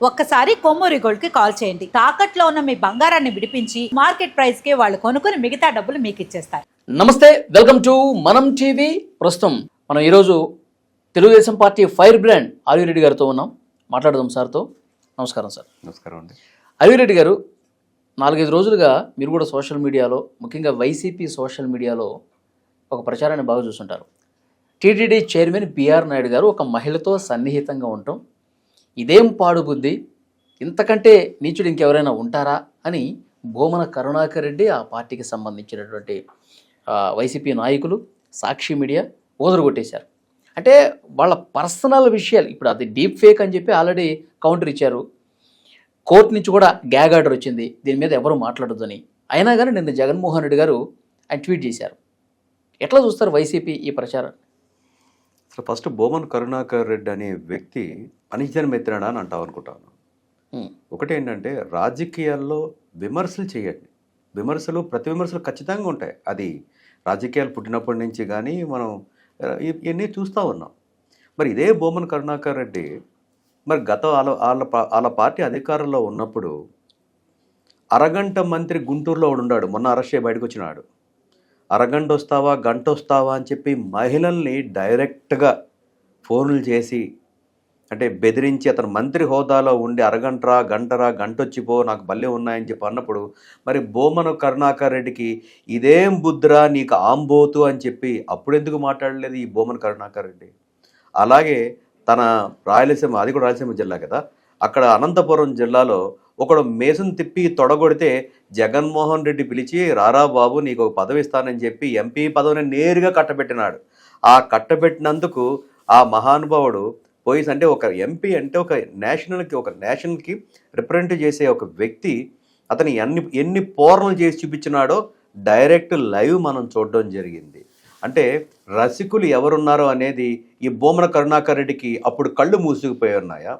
ఒక్కసారి కొమ్మూరి గోల్డ్ కి కాల్ చేయండి. తాకట్లో ఉన్న మీ బంగారాన్ని విడిపించి మార్కెట్ ప్రైస్ కి వాళ్ళు కొనుక్కుని మిగతా డబ్బులు మీకు ఇచ్చేస్తారు. నమస్తే, వెల్కమ్ టు మనం టీవీ. ప్రస్తుతం మనం ఈరోజు Telugu Desam party fire brand Adireddy గారితో ఉన్నాం. మాట్లాడదాం సార్తో. నమస్కారం సార్. నమస్కారం అండి. ఆదిరెడ్డి గారు, 4-5 రోజులుగా మీరు కూడా సోషల్ మీడియాలో, ముఖ్యంగా వైసీపీ సోషల్ మీడియాలో ఒక ప్రచారాన్ని బాగా చూస్తుంటారు. టీటీడీ చైర్మన్ బిఆర్ నాయుడు గారు ఒక మహిళతో సన్నిహితంగా ఉండటం, ఇదేం పాడు బుద్ధి, ఇంతకంటే నీచుడు ఇంకెవరైనా ఉంటారా అని భూమన కరుణాకర్ రెడ్డి, ఆ పార్టీకి సంబంధించినటువంటి వైసీపీ నాయకులు, సాక్షి మీడియా ఓదరగొట్టేశారు. అంటే వాళ్ళ పర్సనల్ విషయాలు, ఇప్పుడు అది డీప్ ఫేక్ అని చెప్పి ఆల్రెడీ కౌంటర్ ఇచ్చారు. కోర్టు నుంచి కూడా గ్యాగ్ ఆర్డర్ వచ్చింది, దీని మీద ఎవరు మాట్లాడొద్దని. అయినా కానీ నిన్న జగన్మోహన్ రెడ్డి గారు ఆయన ట్వీట్ చేశారు. ఎట్లా చూస్తారు వైసీపీ ఈ ప్రచారం? అసలు ఫస్ట్ భూమన్ కరుణాకర్ రెడ్డి అనే వ్యక్తి అనిజన్ మెత్రాడా అని అంటాం అనుకుంటాను. ఒకటేంటంటే, రాజకీయాల్లో విమర్శలు చేయండి. ప్రతి విమర్శలు ఖచ్చితంగా ఉంటాయి. అది రాజకీయాలు పుట్టినప్పటి నుంచి కానీ మనం ఇవన్నీ చూస్తూ ఉన్నాం. మరి ఇదే భూమన్ కరుణాకర్ రెడ్డి మరి గత వాళ్ళ పార్టీ అధికారంలో ఉన్నప్పుడు అరగంట మంత్రి గుంటూరులో ఉన్నాడు. మొన్న అరెస్ట్ చేసి బయటకు వచ్చినాడు. అరగంట వస్తావా, గంట వస్తావా అని చెప్పి మహిళల్ని డైరెక్ట్గా ఫోన్లు చేసి, అంటే బెదిరించి, అతను మంత్రి హోదాలో ఉండి గంట వచ్చిపో, నాకు బల్లె ఉన్నాయని చెప్పి అన్నప్పుడు మరి భూమన కరుణాకర్ రెడ్డికి ఇదేం బుద్ధిరా నీకు ఆంబోతు అని చెప్పి అప్పుడు ఎందుకు మాట్లాడలేదు ఈ భూమన కరుణాకర్ రెడ్డి? అలాగే తన రాయలసీమ, అది కూడా రాయలసీమ జిల్లా కదా, అక్కడ అనంతపురం జిల్లాలో ఒకడు మేసును తిప్పి తొడగొడితే జగన్మోహన్ రెడ్డి పిలిచి, రారా బాబు నీకు ఒక పదవి ఇస్తానని చెప్పి ఎంపీ పదవిని నేరుగా కట్టబెట్టినాడు. ఆ కట్టబెట్టినందుకు ఆ మహానుభావుడు పోయి, అంటే ఒక ఎంపీ అంటే ఒక నేషనల్కి రిప్రజెంట్ చేసే ఒక వ్యక్తి, అతని ఎన్ని పోరణలు చేసి చూపించినాడో డైరెక్ట్ లైవ్ మనం చూడడం జరిగింది. అంటే రసికులు ఎవరున్నారో అనేది ఈ భూమన కరుణాకర్ రెడ్డికి అప్పుడు కళ్ళు మూసుకుపోయి ఉన్నాయా?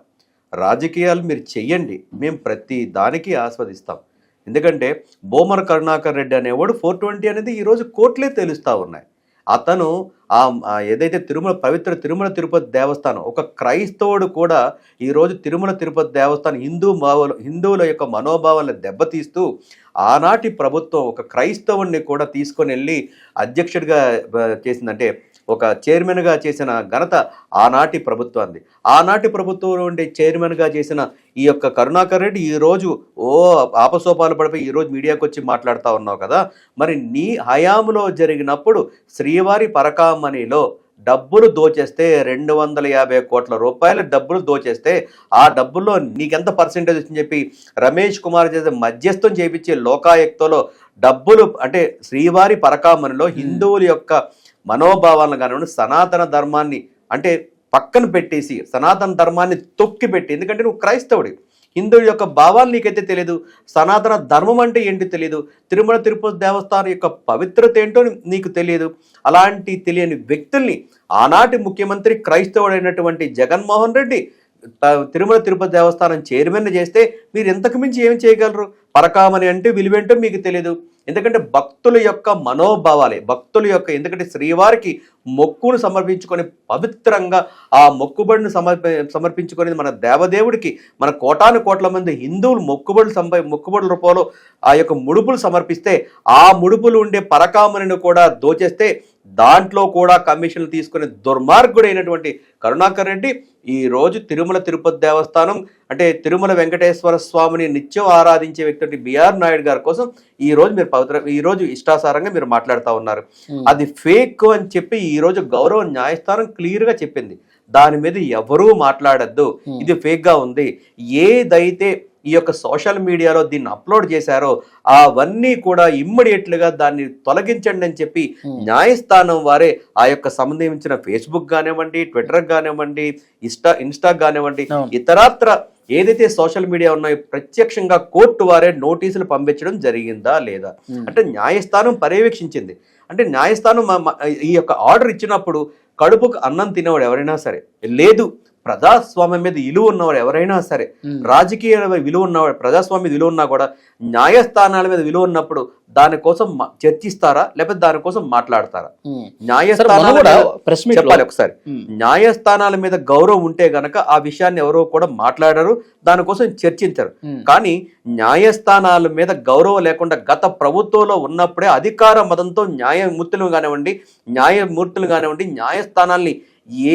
రాజకీయాలు మీరు చెయ్యండి, మేము ప్రతి దానికి ఆస్వాదిస్తాం. ఎందుకంటే భూమన కరుణాకర్ రెడ్డి అనేవాడు 420 అనేది ఈరోజు కోర్టులే తెలుస్తూ ఉన్నాయి. అతను ఏదైతే పవిత్ర తిరుమల తిరుపతి దేవస్థానం, ఒక క్రైస్తవుడు కూడా ఈరోజు తిరుమల తిరుపతి దేవస్థానం హిందువుల యొక్క మనోభావాలను దెబ్బతీస్తూ ఆనాటి ప్రభుత్వం ఒక క్రైస్తవుడిని కూడా తీసుకొని వెళ్ళి అధ్యక్షుడిగా చేసిందంటే, ఒక చైర్మన్గా చేసిన ఘనత ఆనాటి ప్రభుత్వాన్ని. ఆనాటి ప్రభుత్వంలో ఉండే చైర్మన్గా చేసిన ఈ యొక్క కరుణాకర్ రెడ్డి ఈరోజు ఆపసోపాలు పడిపోయి ఈరోజు మీడియాకు వచ్చి మాట్లాడుతూ ఉన్నావు కదా. మరి నీ హయాంలో జరిగినప్పుడు శ్రీవారి పరకామణిలో డబ్బులు దోచేస్తే, 250 కోట్ల రూపాయల డబ్బులు దోచేస్తే, ఆ డబ్బుల్లో నీకెంత పర్సెంటేజ్ వచ్చిందని చెప్పి రమేష్ కుమార్ చేసే మధ్యస్థం చేపించి లోకాయుక్తలో డబ్బులు, అంటే శ్రీవారి పరకామణిలో హిందువుల యొక్క మనోభావాలను కానివ్వండి, సనాతన ధర్మాన్ని అంటే పక్కన పెట్టేసి సనాతన ధర్మాన్ని తొక్కి పెట్టి, ఎందుకంటే నువ్వు క్రైస్తవుడి, హిందువుల యొక్క భావాలు నీకైతే తెలియదు, సనాతన ధర్మం అంటే ఏంటి తెలియదు, తిరుమల తిరుపతి దేవస్థానం యొక్క పవిత్రత ఏంటో నీకు తెలియదు. అలాంటి తెలియని వ్యక్తుల్ని ఆనాటి ముఖ్యమంత్రి క్రైస్తవుడైనటువంటి జగన్మోహన్ రెడ్డి తిరుమల తిరుపతి దేవస్థానం చైర్మన్ చేస్తే మీరు ఎంతకు మించి ఏం చేయగలరు? పరకామని అంటే విలువేంటో మీకు తెలియదు. ఎందుకంటే భక్తుల యొక్క మనోభావాలే, ఎందుకంటే శ్రీవారికి మొక్కును సమర్పించుకొని పవిత్రంగా ఆ మొక్కుబడిని సమర్పించుకొని మన దేవదేవుడికి మన కోట్ల మంది హిందువులు మొక్కుబడుల రూపంలో ఆ యొక్క ముడుపులు సమర్పిస్తే, ఆ ముడుపులు ఉండే పరకామణిని కూడా దోచేస్తే దాంట్లో కూడా కమిషన్లు తీసుకునే దుర్మార్గుడైనటువంటి కరుణాకర్ రెడ్డి ఈరోజు తిరుమల తిరుపతి దేవస్థానం, అంటే తిరుమల వెంకటేశ్వర స్వామిని నిత్యం ఆరాధించే వ్యక్తి బిఆర్ నాయుడు గారి కోసం ఈరోజు ఇష్టాసారంగా మీరు మాట్లాడుతూ ఉన్నారు. అది ఫేక్ అని చెప్పి ఈరోజు గౌరవ న్యాయస్థానం క్లియర్గా చెప్పింది. దాని మీద ఎవరూ మాట్లాడద్దు, ఇది ఫేక్గా ఉంది. ఏదైతే ఈ యొక్క సోషల్ మీడియాలో దీన్ని అప్లోడ్ చేశారో అవన్నీ కూడా ఇమ్మీడియట్లుగా దాన్ని తొలగించండి అని చెప్పి న్యాయస్థానం వారే ఆ యొక్క సంబంధించిన ఫేస్బుక్ కానివ్వండి, ట్విట్టర్ కానివ్వండి, ఇన్స్టా కానివ్వండి, ఇతరత్ర ఏదైతే సోషల్ మీడియా ఉన్నాయో ప్రత్యక్షంగా కోర్టు వారే నోటీసులు పంపించడం జరిగిందా లేదా అంటే న్యాయస్థానం పర్యవేక్షించింది. అంటే న్యాయస్థానం ఈ యొక్క ఆర్డర్ ఇచ్చినప్పుడు కడుపుకు అన్నం తినేవాడు ఎవరైనా సరే, లేదు ప్రజాస్వామ్యం మీద విలువ ఉన్నవాడు ఎవరైనా సరే, రాజకీయ విలువ ఉన్నవాడు, ప్రజాస్వామ్య విలువ ఉన్నా కూడా న్యాయస్థానాల మీద విలువ ఉన్నప్పుడు దానికోసం చర్చిస్తారా లేకపోతే దానికోసం మాట్లాడతారా? న్యాయస్థానాల చెప్పాలి ఒకసారి, న్యాయస్థానాల మీద గౌరవం ఉంటే గనక ఆ విషయాన్ని ఎవరో కూడా మాట్లాడరు, దానికోసం చర్చించరు. కానీ న్యాయస్థానాల మీద గౌరవం లేకుండా గత ప్రభుత్వంలో ఉన్నప్పుడే అధికార మతంతో న్యాయమూర్తులు కానివ్వండి న్యాయస్థానాల్ని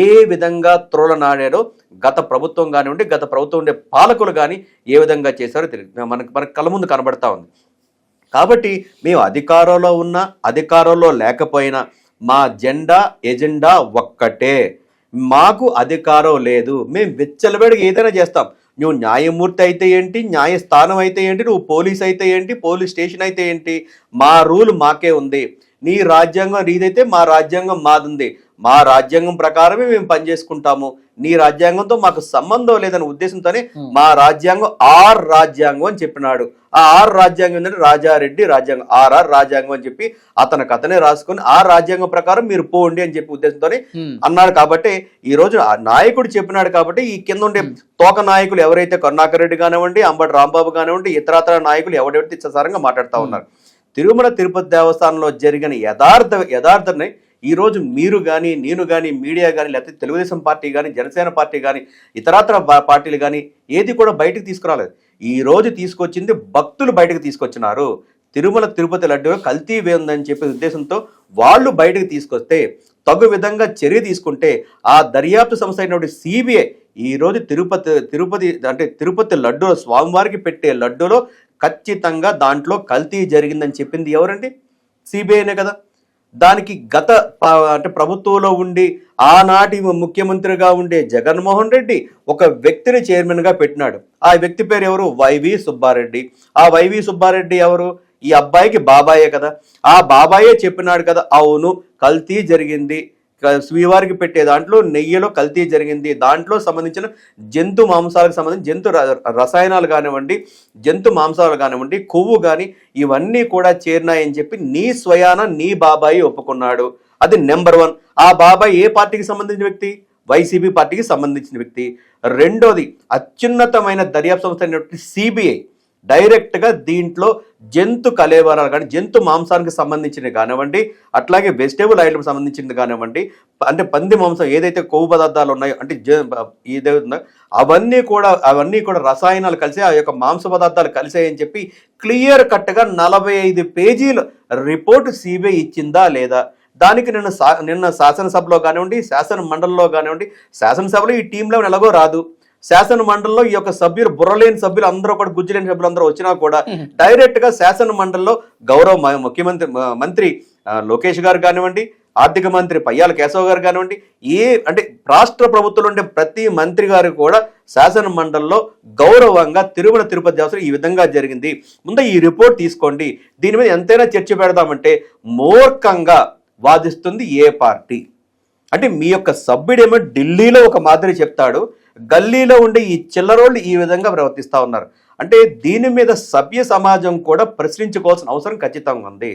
ఏ విధంగా త్రోలనాడారో గత ప్రభుత్వం కానివ్వండి, గత ప్రభుత్వం ఉండే పాలకులు కానీ ఏ విధంగా చేశారో మనకు కళ్ళ ముందు కనబడతా ఉంది. కాబట్టి మేము అధికారంలో ఉన్నా అధికారంలో లేకపోయినా మా ఎజెండా ఒక్కటే, మాకు అధికారం లేదు, మేము విచ్చలబడిగా ఏదైనా చేస్తాం. నువ్వు న్యాయమూర్తి అయితే ఏంటి, న్యాయస్థానం అయితే ఏంటి, నువ్వు పోలీస్ అయితే ఏంటి, పోలీస్ స్టేషన్ అయితే ఏంటి, మా రూల్ మాకే ఉంది. నీ రాజ్యాంగం నీదైతే మా రాజ్యాంగం మాదుంది, మా రాజ్యాంగం ప్రకారమే మేము పనిచేసుకుంటాము, నీ రాజ్యాంగంతో మాకు సంబంధం లేదనే ఉద్దేశంతోనే మా రాజ్యాంగం రాజ్యాంగం అని చెప్పినాడు. ఆ రాజ్యాంగం ఏంటంటే రాజారెడ్డి రాజ్యాంగం, రాజ్యాంగం అని చెప్పి అతనే రాసుకొని రాజ్యాంగం ప్రకారం మీరు పోండి అని చెప్పి ఉద్దేశంతోనే అన్నాడు. కాబట్టి ఈ రోజు నాయకుడు చెప్పినాడు కాబట్టి ఈ కింద ఉండే తోక నాయకులు ఎవరైతే కరుణాకర్ రెడ్డి కానివ్వండి, అంబటి రాంబాబు కానివ్వండి, ఇతరతర నాయకులు ఎవరెవరైతే ఇచ్చసారంగా మాట్లాడుతూ ఉన్నారు. తిరుమల తిరుపతి దేవస్థానంలో జరిగిన యథార్థని ఈ రోజు మీరు కానీ, నేను కానీ, మీడియా కానీ, లేకపోతే తెలుగుదేశం పార్టీ కానీ, జనసేన పార్టీ కానీ, ఇతరత్ర పార్టీలు కానీ ఏది కూడా బయటకు తీసుకురాలేదు. ఈ రోజు తీసుకొచ్చింది భక్తులు బయటకు తీసుకొచ్చినారు. తిరుమల తిరుపతి లడ్డూలో కల్తీ ఉందని చెప్పే ఉద్దేశంతో వాళ్ళు బయటకు తీసుకొస్తే, తగు విధంగా చర్య తీసుకుంటే ఆ దర్యాప్తు సంస్థ అయినటువంటి సిబిఐ ఈ రోజు తిరుపతి లడ్డూలో, స్వామివారికి పెట్టే లడ్డూలో ఖచ్చితంగా దాంట్లో కల్తీ జరిగిందని చెప్పింది ఎవరండి? సిబిఐనే కదా. దానికి గత ప్రభుత్వంలో ఉండి ఆనాటి ముఖ్యమంత్రిగా ఉండే జగన్మోహన్ రెడ్డి ఒక వ్యక్తిని చైర్మన్గా పెట్టినాడు. ఆ వ్యక్తి పేరు ఎవరు? వైవి సుబ్బారెడ్డి. ఆ వైవి సుబ్బారెడ్డి ఎవరు? ఈ అబ్బాయికి బాబాయే కదా. ఆ బాబాయే చెప్పినాడు కదా, అవును కల్తీ జరిగింది, శ్రీవారికి పెట్టే దాంట్లో నెయ్యిలో కల్తీ జరిగింది, దాంట్లో సంబంధించిన జంతు మాంసాలకు సంబంధించి జంతు రసాయనాలు కానివ్వండి, జంతు మాంసాలు కానివ్వండి, కొవ్వు కానీ ఇవన్నీ కూడా చేరినాయని చెప్పి నీ బాబాయి ఒప్పుకున్నాడు. అది నెంబర్ 1. ఆ బాబాయ్ ఏ పార్టీకి సంబంధించిన వ్యక్తి? వైసీపీ పార్టీకి సంబంధించిన వ్యక్తి. రెండోది, అత్యున్నతమైన దర్యాప్తు సంస్థ అయినటువంటి సిబిఐ డైరెక్ట్గా దీంట్లో జంతు కళేబరాలు కానీ, జంతు మాంసానికి సంబంధించినవి కానివ్వండి, అట్లాగే వెజిటేబుల్ ఐటమ్ సంబంధించినది కానివ్వండి, అంటే పంది మాంసం ఏదైతే కొవ్వు పదార్థాలు ఉన్నాయో అంటే ఏదైతుందో అవన్నీ కూడా రసాయనాలు కలిసి ఆ యొక్క మాంస పదార్థాలు కలిసాయని చెప్పి క్లియర్ కట్గా 45 పేజీల రిపోర్ట్ సిబిఐ ఇచ్చిందా లేదా? దానికి నిన్న శాసనసభలో కానివ్వండి, శాసన మండలిలో కానివ్వండి, శాసనసభలో ఈ టీంలో ఎలాగో రాదు, శాసన మండలిలో ఈ యొక్క సభ్యులు బుర్రలేని సభ్యులు అందరూ కూడా గుజ్జులేని సభ్యులు అందరూ వచ్చినా కూడా డైరెక్ట్ గా శాసన మండలిలో గౌరవ మంత్రి లోకేష్ గారు కానివ్వండి, ఆర్థిక మంత్రి పయ్యాల కేశవ్ గారు కానివ్వండి, అంటే రాష్ట్ర ప్రభుత్వంలో ఉండే ప్రతి మంత్రి గారు కూడా శాసన మండలిలో గౌరవంగా తిరుమల తిరుపతి దేవస్థానం ఈ విధంగా జరిగింది, ముందు ఈ రిపోర్ట్ తీసుకోండి, దీని మీద ఎంతైనా చర్చ పెడదామంటే మూర్ఖంగా వాదిస్తుంది ఏ పార్టీ? అంటే మీ యొక్క సభ్యుడేమో ఢిల్లీలో ఒక మాదిరి చెప్తాడు, గల్లీలో ఉండే ఈ చిల్లరోళ్ళు ఈ విధంగా ప్రవర్తిస్తూ ఉన్నారు. అంటే దీని మీద సభ్య సమాజం కూడా ప్రశ్నించుకోవాల్సిన అవసరం ఖచ్చితంగా ఉంది.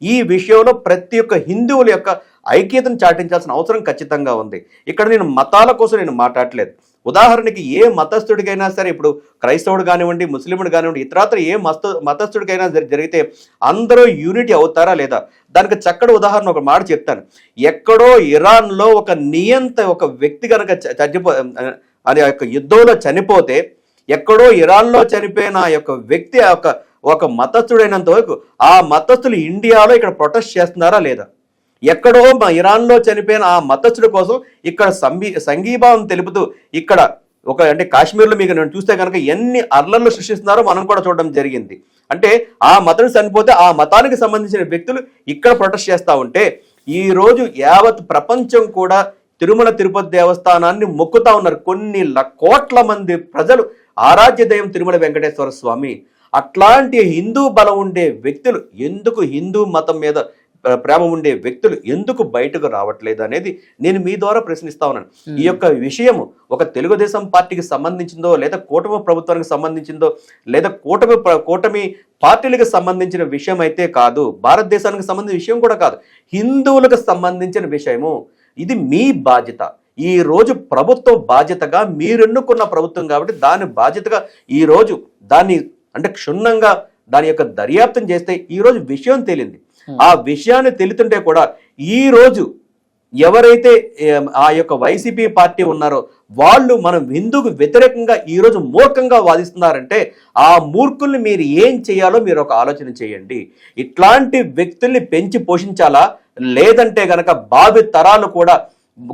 ఈ విషయంలో ప్రతి ఒక్క హిందువుల యొక్క ఐక్యతను చాటించాల్సిన అవసరం ఖచ్చితంగా ఉంది. ఇక్కడ నేను మతాల కోసం నేను మాట్లాడలేదు. ఉదాహరణకి ఏ మతస్థుడికైనా సరే, ఇప్పుడు క్రైస్తవుడు కానివ్వండి, ముస్లిండు కానివ్వండి, ఇతరత్ర ఏ మతస్థుడికైనా జరిగితే అందరూ యూనిటీ అవుతారా లేదా? దానికి చక్కటి ఉదాహరణ ఒక మాట చెప్తాను. ఎక్కడో ఇరాన్లో ఒక వ్యక్తి కనుక అది ఆ యొక్క యుద్ధంలో చనిపోతే, ఎక్కడో ఇరాన్లో చనిపోయిన ఆ యొక్క వ్యక్తి ఒక మతస్థుడైనంత వరకు ఆ మతస్థులు ఇండియాలో ఇక్కడ ప్రొటెస్ట్ చేస్తున్నారా లేదా? ఎక్కడో ఇరాన్లో చనిపోయిన ఆ మతస్థుడి కోసం ఇక్కడ సంఘీభావం తెలుపుతూ ఇక్కడ అంటే కాశ్మీర్లో మీకు నేను చూస్తే కనుక ఎన్ని అర్లర్లు సృష్టిస్తున్నారో మనం కూడా చూడడం జరిగింది. అంటే ఆ మతం చనిపోతే ఆ మతానికి సంబంధించిన వ్యక్తులు ఇక్కడ ప్రొటెస్ట్ చేస్తూ ఉంటే, ఈ రోజు యావత్ ప్రపంచం కూడా తిరుమల తిరుపతి దేవస్థానాన్ని మొక్కుతా ఉన్నారు. కొన్ని కోట్ల మంది ప్రజలు ఆరాధ్య దైవం తిరుమల వెంకటేశ్వర స్వామి. అట్లాంటి హిందూ బలం ఉండే వ్యక్తులు ఎందుకు, హిందూ మతం మీద ప్రేమ ఉండే వ్యక్తులు ఎందుకు బయటకు రావట్లేదు అనేది నేను మీ ద్వారా ప్రశ్నిస్తా ఉన్నాను. ఈ యొక్క విషయము ఒక తెలుగుదేశం పార్టీకి సంబంధించిందో, లేదా కూటమి ప్రభుత్వానికి సంబంధించిందో, లేదా కూటమి పార్టీలకు సంబంధించిన విషయం అయితే కాదు, భారతదేశానికి సంబంధించిన విషయం కూడా కాదు, హిందువులకు సంబంధించిన విషయము. ఇది మీ బాధ్యత. ఈ రోజు ప్రభుత్వం బాధ్యతగా మీరు ఎన్నుకున్న ప్రభుత్వం కాబట్టి దాని బాధ్యతగా ఈ రోజు దాన్ని అంటే క్షుణ్ణంగా దాని యొక్క దర్యాప్తం చేస్తే ఈ రోజు విషయం తేలింది. ఆ విషయాన్ని తెలుతుంటే కూడా ఈ రోజు ఎవరైతే ఆ యొక్క వైసీపీ పార్టీ ఉన్నారో వాళ్ళు మనం హిందూకు వ్యతిరేకంగా ఈరోజు మూర్ఖంగా వాదిస్తున్నారంటే ఆ మూర్ఖుల్ని మీరు ఏం చేయాలో మీరు ఒక ఆలోచన చేయండి. ఇట్లాంటి వ్యక్తుల్ని పెంచి పోషించాలా, లేదంటే గనక భావి తరాలు కూడా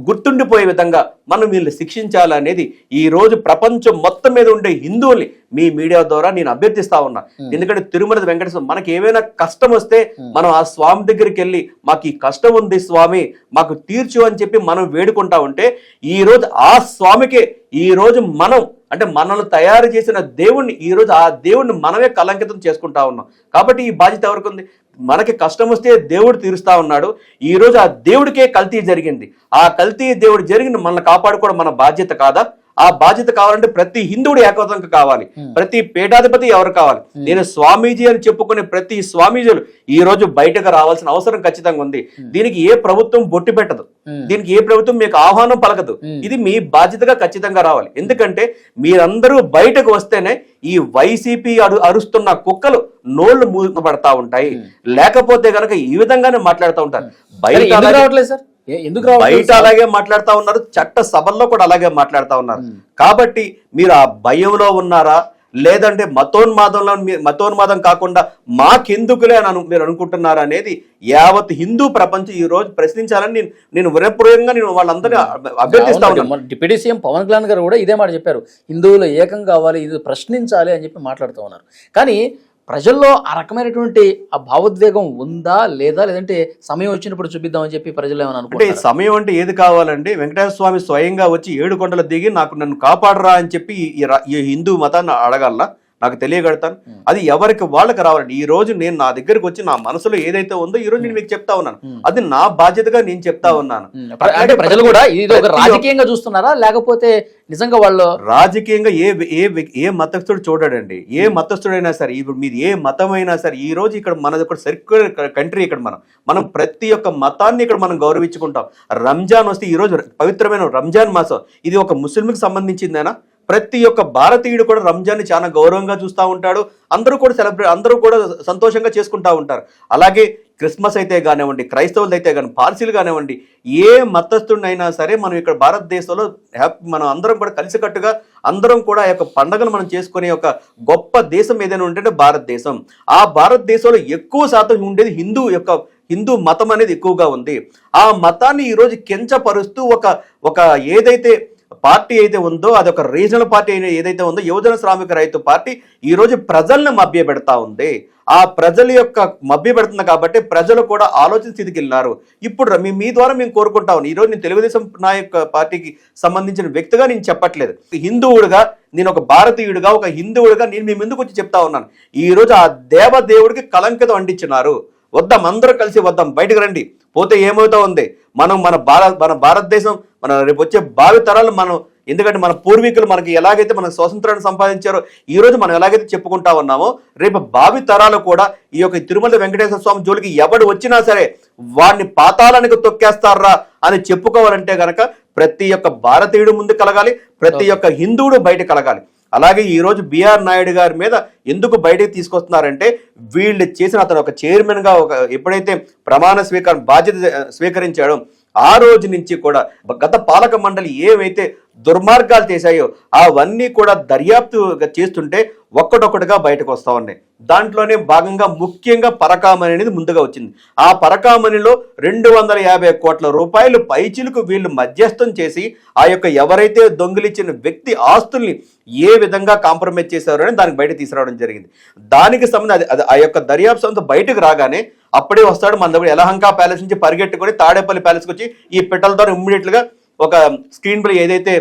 గుర్తుండిపోయే విధంగా మనం వీళ్ళని శిక్షించాలనేది ఈ రోజు ప్రపంచం మొత్తం మీద ఉండే హిందువుల్ని మీ మీడియా ద్వారా నేను అభ్యర్థిస్తా ఉన్నా. ఎందుకంటే తిరుమల వెంకటేశ్వర మనకి ఏమైనా కష్టం వస్తే మనం ఆ స్వామి దగ్గరికి వెళ్ళి మాకు ఈ కష్టం ఉంది స్వామి మాకు తీర్చు అని చెప్పి మనం వేడుకుంటా ఉంటే ఈ రోజు ఆ స్వామికే ఈ రోజు మనం అంటే మనల్ని తయారు చేసిన దేవుణ్ణి ఈ రోజు ఆ దేవుణ్ణి మనమే కలంకితం చేసుకుంటా ఉన్నాం. కాబట్టి ఈ బాధ్యత ఎవరికి ఉంది? మనకి కష్టం వస్తే దేవుడు తీరుస్తా ఉన్నాడు. ఈ రోజు ఆ దేవుడికే కల్తీ జరిగింది. ఆ కల్తీ దేవుడు జరిగింది మనల్ని కాపాడుకోవడం మన బాధ్యత కాదా? ఆ బాధ్యత కావాలంటే ప్రతి హిందువుడు ఏకవతంగా కావాలి. ప్రతి పీఠాధిపతి ఎవరు కావాలి? నేను స్వామీజీ అని చెప్పుకునే ప్రతి స్వామీజీలు ఈ రోజు బయటకు రావాల్సిన అవసరం ఖచ్చితంగా ఉంది. దీనికి ఏ ప్రభుత్వం బొట్టు పెట్టదు, దీనికి ఏ ప్రభుత్వం మీకు ఆహ్వానం పలకదు. ఇది మీ బాధ్యతగా ఖచ్చితంగా రావాలి. ఎందుకంటే మీరందరూ బయటకు వస్తేనే ఈ వైసీపీ అరుస్తున్న కుక్కలు నోళ్లు మూతపడతా ఉంటాయి. లేకపోతే గనక ఈ విధంగానే మాట్లాడుతూ ఉంటారు. బయట అలాగే మాట్లాడుతూ ఉన్నారు, చట్ట సభల్లో కూడా అలాగే మాట్లాడుతూ ఉన్నారు. కాబట్టి మీరు ఆ భయంలో ఉన్నారా, లేదంటే మతోన్మాదం కాకుండా మాకెందుకులే అని మీరు అనుకుంటున్నారా అనేది యావత్ హిందూ ప్రపంచం ఈ రోజు ప్రశ్నించాలని నేను వినప్రయోగంగా నేను వాళ్ళందరినీ అభ్యర్థిస్తా ఉన్నాను. డిప్యూటీ సీఎం పవన్ కళ్యాణ్ గారు కూడా ఇదే మాట చెప్పారు, హిందువులు ఏకం కావాలి, ఇది ప్రశ్నించాలి అని చెప్పి మాట్లాడుతూ ఉన్నారు. కానీ ప్రజల్లో ఆ రకమైనటువంటి ఆ భావోద్వేగం ఉందా లేదా, లేదంటే సమయం వచ్చినప్పుడు చూపిద్దామని చెప్పి ప్రజలు ఏమైనా అనుకుంటే సమయం అంటే ఏది కావాలండి? వెంకటేశ్వర స్వామి స్వయంగా వచ్చి 7 కొండలు దిగి నన్ను కాపాడరా అని చెప్పి ఈ హిందూ మతాన్ని అడగాలనా? నాకు తెలియగడతాను. అది ఎవరికి వాళ్ళకి రావాలండి. ఈ రోజు నేను నా దగ్గరకు వచ్చి నా మనసులో ఏదైతే ఉందో ఈ రోజు నేను మీకు చెప్తా ఉన్నాను. అది నా బాధ్యతగా నేను చెప్తా ఉన్నాను. అంటే ప్రజలు కూడా ఇది ఒక రాజకీయంగా చూస్తున్నారా, లేకపోతే నిజంగా వాళ్ళు రాజకీయంగా ఏ మతస్థుడు చూడడండి. ఏ మతస్థుడైనా సరే, ఇప్పుడు మీరు ఏ మతం అయినా సరే, ఈ రోజు ఇక్కడ మనది ఒక సర్క్యులర్ కంట్రీ. ఇక్కడ మనం ప్రతి ఒక్క మతాన్ని ఇక్కడ మనం గౌరవించుకుంటాం. రంజాన్ వస్తే ఈ రోజు పవిత్రమైన రంజాన్ మాసం, ఇది ఒక ముస్లింకి సంబంధించిందేనా? ప్రతి ఒక్క భారతీయుడు కూడా రంజాన్ని చాలా గౌరవంగా చూస్తూ ఉంటాడు. అందరూ కూడా సంతోషంగా చేసుకుంటా ఉంటారు. అలాగే క్రిస్మస్ అయితే కానివ్వండి, క్రైస్తవులు అయితే కానీ, పార్సీలు కానివ్వండి, ఏ మతస్థుడినైనా సరే మనం ఇక్కడ భారతదేశంలో మనం అందరం కూడా కలిసికట్టుగా అందరం కూడా ఆ యొక్క పండుగను మనం చేసుకునే ఒక గొప్ప దేశం ఏదైనా ఉంటే భారతదేశం. ఆ భారతదేశంలో ఎక్కువ శాతం ఉండేది హిందూ మతం అనేది ఎక్కువగా ఉంది. ఆ మతాన్ని ఈరోజు కించపరుస్తూ ఒక ఏదైతే పార్టీ అయితే ఉందో అదొక రీజనల్ పార్టీ ఏదైతే ఉందో యువజన శ్రామిక రైతు పార్టీ ఈ రోజు ప్రజల్ని మభ్య పెడతా ఉంది. ఆ ప్రజల యొక్క మభ్య పెడుతుంది కాబట్టి ప్రజలు కూడా ఆలోచన స్థితికి వెళ్ళినారు. ఇప్పుడు మీ ద్వారా మేము కోరుకుంటా ఉన్నాం. ఈరోజు నేను తెలుగుదేశం నాయక పార్టీకి సంబంధించిన వ్యక్తిగా నేను చెప్పట్లేదు. హిందువుడుగా, నేను ఒక భారతీయుడిగా, ఒక హిందువుడిగా నేను మీ ముందుకు వచ్చి చెప్తా ఉన్నాను. ఈ రోజు ఆ దేవదేవుడికి కలంకితం అంటించినారు. వద్దాం, అందరూ కలిసి వద్దాం, బయటకు రండి. పోతే ఏమవుతా ఉంది? మన భారతదేశం రేపు వచ్చే భావి తరాలు ఎందుకంటే మన పూర్వీకులు మనకి ఎలాగైతే మన స్వాతంత్రాన్ని సంపాదించారో ఈ రోజు మనం ఎలాగైతే చెప్పుకుంటా ఉన్నామో రేపు భావి తరాలు కూడా ఈ యొక్క తిరుమల వెంకటేశ్వర స్వామి జోలికి ఎవడు వచ్చినా సరే వాడిని పాతాళానికి తొక్కేస్తారా అని చెప్పుకోవాలంటే గనక ప్రతి ఒక్క భారతీయుడు ముందు కలగాలి, ప్రతి ఒక్క హిందువుడు బయట కలగాలి. అలాగే ఈ రోజు బిఆర్ నాయుడు గారి మీద ఎందుకు బయటకు తీసుకొస్తున్నారంటే వీళ్ళు చేసిన అతను ఒక చైర్మన్ గా ఎప్పుడైతే ప్రమాణ బాధ్యత స్వీకరించాడో ఆ రోజు నుంచి కూడా గత పాలక మండలి ఏవైతే దుర్మార్గాలు చేశాయో అవన్నీ కూడా దర్యాప్తు చేస్తుంటే ఒక్కటొక్కటిగా బయటకు వస్తా ఉన్నాయి. దాంట్లోనే భాగంగా ముఖ్యంగా పరకామణి అనేది ముందుగా వచ్చింది. ఆ పరకామణిలో 250 కోట్ల రూపాయలు పైచిలకు వీళ్ళు మధ్యస్థం చేసి ఆ యొక్క ఎవరైతే దొంగిలించిన వ్యక్తి ఆస్తుల్ని ఏ విధంగా కాంప్రమైజ్ చేశారో అని దానికి బయట తీసుకురావడం జరిగింది. దానికి సంబంధించి ఆ యొక్క దర్యాప్తు సంస్థ బయటకు రాగానే అప్పుడే వస్తాడు మన దగ్గర యలహంక ప్యాలెస్ నుంచి పరిగెట్టుకొని తాడేపల్లి ప్యాలెస్కి వచ్చి ఈ పెట్టల ద్వారా ఇమ్మీడియట్ గా ఒక స్క్రీన్ ప్లే ఏదైతే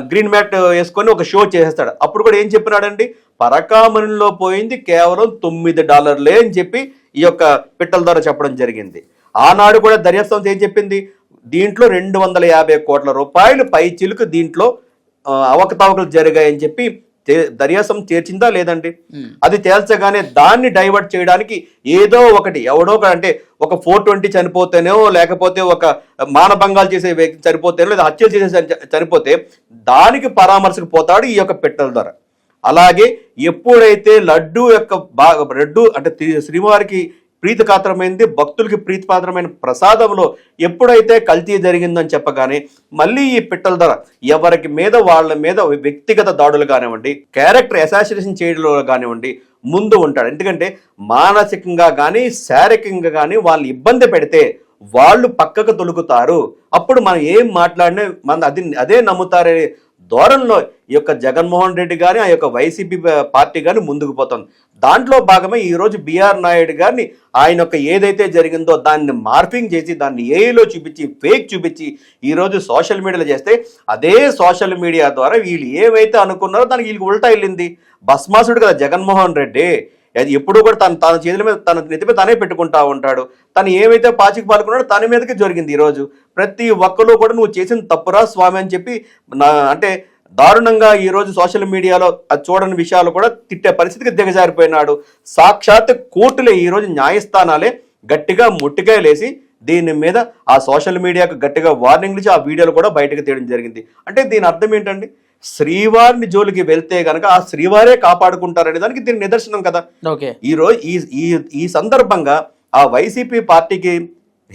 గ్రీన్ మ్యాట్ వేసుకొని ఒక షో చేసేస్తాడు. అప్పుడు కూడా ఏం చెప్పినాడండి, పరకామణిలో పోయింది కేవలం $9 అని చెప్పి ఈ యొక్క పిట్టల ద్వారా చెప్పడం జరిగింది. ఆనాడు కూడా దర్యాప్తు సంస్థ ఏం చెప్పింది, దీంట్లో 250 కోట్ల రూపాయలు పై చిలుకు దీంట్లో అవకతవకలు జరిగాయని చెప్పి దర్యాసం చేర్చిందా లేదండి? అది తేల్చగానే దాన్ని డైవర్ట్ చేయడానికి ఏదో ఒకటి ఎవడో అంటే ఒక 420 చనిపోతేనో, లేకపోతే ఒక మానభంగాలు చేసే వ్యక్తి చనిపోతేనో, లేదా హత్యలు చేసే చనిపోతే దానికి పరామర్శకు పోతాడు ఈ యొక్క పెట్టెల ధర. అలాగే ఎప్పుడైతే లడ్డు అంటే శ్రీవారికి ప్రీతిపాత్రమైంది, భక్తులకి ప్రీతిపాత్రమైన ప్రసాదంలో ఎప్పుడైతే కల్తీ జరిగిందని చెప్పగానే మళ్ళీ ఈ పిట్టల ధర ఎవరికి మీద వాళ్ళ మీద వ్యక్తిగత దాడులు కానివ్వండి, క్యారెక్టర్ అసాసినేషన్ చేయడంలో కానివ్వండి ముందు ఉంటాడు. ఎందుకంటే మానసికంగా కానీ శారీరకంగా కానీ వాళ్ళని ఇబ్బంది పెడితే వాళ్ళు పక్కకు తొలుగుతారు. అప్పుడు మనం ఏం మాట్లాడినా అదే నమ్ముతారే ధోరణిలో ఈ యొక్క జగన్మోహన్ రెడ్డి కానీ ఆ యొక్క వైసీపీ పార్టీ కానీ ముందుకు పోతుంది. దాంట్లో భాగమే ఈరోజు బిఆర్ నాయుడు గారిని ఆయన యొక్క ఏదైతే జరిగిందో దాన్ని మార్పింగ్ చేసి దాన్ని ఏఐలో చూపించి ఫేక్ చూపించి ఈరోజు సోషల్ మీడియాలో చేస్తే అదే సోషల్ మీడియా ద్వారా వీళ్ళు ఏవైతే అనుకున్నారో దానికి వీళ్ళకి ఉల్టా వెళ్ళింది. భస్మాసుడు కదా జగన్మోహన్ రెడ్డి, అది ఎప్పుడు కూడా తన చేతుల మీద తన నెత్తి మీద తనే పెట్టుకుంటా ఉంటాడు. తను ఏమైతే పాచికి పాల్గొన్నాడో తన మీదకి జరిగింది. ఈరోజు ప్రతి ఒక్కరు కూడా నువ్వు చేసిన తప్పురా స్వామి అని చెప్పి అంటే దారుణంగా ఈరోజు సోషల్ మీడియాలో అది చూడని విషయాలు కూడా తిట్టే పరిస్థితికి దిగజారిపోయినాడు. సాక్షాత్ కోర్టులే ఈరోజు న్యాయస్థానాలే గట్టిగా ముట్టికాయలేసి దీని మీద ఆ సోషల్ మీడియాకు గట్టిగా వార్నింగ్లు ఇచ్చి ఆ వీడియోలు కూడా బయటకు తీయడం జరిగింది. అంటే దీని అర్థం ఏంటండి? శ్రీవారిని జోలికి వెళ్తే గనక ఆ శ్రీవారే కాపాడుకుంటారనే దానికి దీని నిదర్శనం కదా. ఈరోజు ఈ సందర్భంగా ఆ వైసీపీ పార్టీకి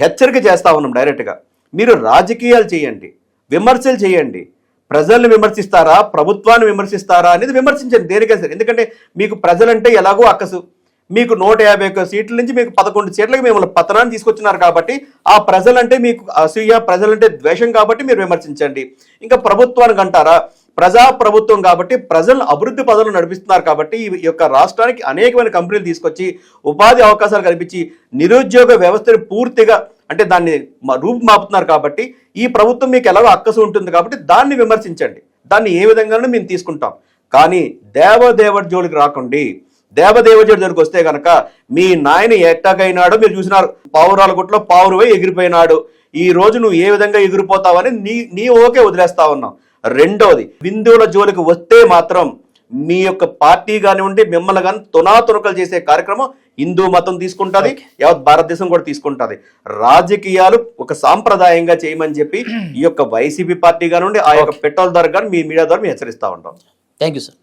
హెచ్చరిక చేస్తా ఉన్నాం డైరెక్ట్గా. మీరు రాజకీయాలు చేయండి, విమర్శలు చేయండి, ప్రజల్ని విమర్శిస్తారా ప్రభుత్వాన్ని విమర్శిస్తారా అనేది విమర్శించండి దేనికైనా సరే. ఎందుకంటే మీకు ప్రజలంటే ఎలాగో అక్కసు. మీకు 151 సీట్ల నుంచి మీకు 11 సీట్లకు మిమ్మల్ని పతనాన్ని తీసుకొచ్చినారు కాబట్టి ఆ ప్రజలంటే మీకు అసూయ, ప్రజలంటే ద్వేషం కాబట్టి మీరు విమర్శించండి. ఇంకా ప్రభుత్వానికి అంటారా, ప్రజా ప్రభుత్వం కాబట్టి ప్రజలను అభివృద్ధి పదవులు నడిపిస్తున్నారు కాబట్టి ఈ యొక్క రాష్ట్రానికి అనేకమైన కంపెనీలు తీసుకొచ్చి ఉపాధి అవకాశాలు కల్పించి నిరుద్యోగ వ్యవస్థను పూర్తిగా అంటే దాన్ని రూపుమాపుతున్నారు కాబట్టి ఈ ప్రభుత్వం మీకు ఎలాగో అక్కసు ఉంటుంది కాబట్టి దాన్ని విమర్శించండి. దాన్ని ఏ విధంగానూ మేము తీసుకుంటాం. కానీ దేవదేవుడి జోలికి రాకండి. దేవదేవుడి జోలికి వస్తే కనుక మీ నాయన ఎట్టగైనాడో మీరు చూసినారు. పావురాల గుట్లో పావురువై ఎగిరిపోయినాడు. ఈ రోజు నువ్వు ఏ విధంగా ఎగిరిపోతావని నీ ఓకే వదిలేస్తా ఉన్నావు. రెండోది, హిందువుల జోలికి వస్తే మాత్రం మీ యొక్క పార్టీ కానివ్వండి మిమ్మల్ని కానీ తునాతునకలు చేసే కార్యక్రమం హిందూ మతం తీసుకుంటుంది, యావత్ భారతదేశం కూడా తీసుకుంటుంది. రాజకీయాలు ఒక సాంప్రదాయంగా చేయమని చెప్పి ఈ యొక్క వైసీపీ పార్టీ కానివ్వండి ఆ యొక్క పెట్రోల్ ధర కానీ మీ మీడియా ద్వారా మేము హెచ్చరిస్తా ఉంటాం. Thank you sir.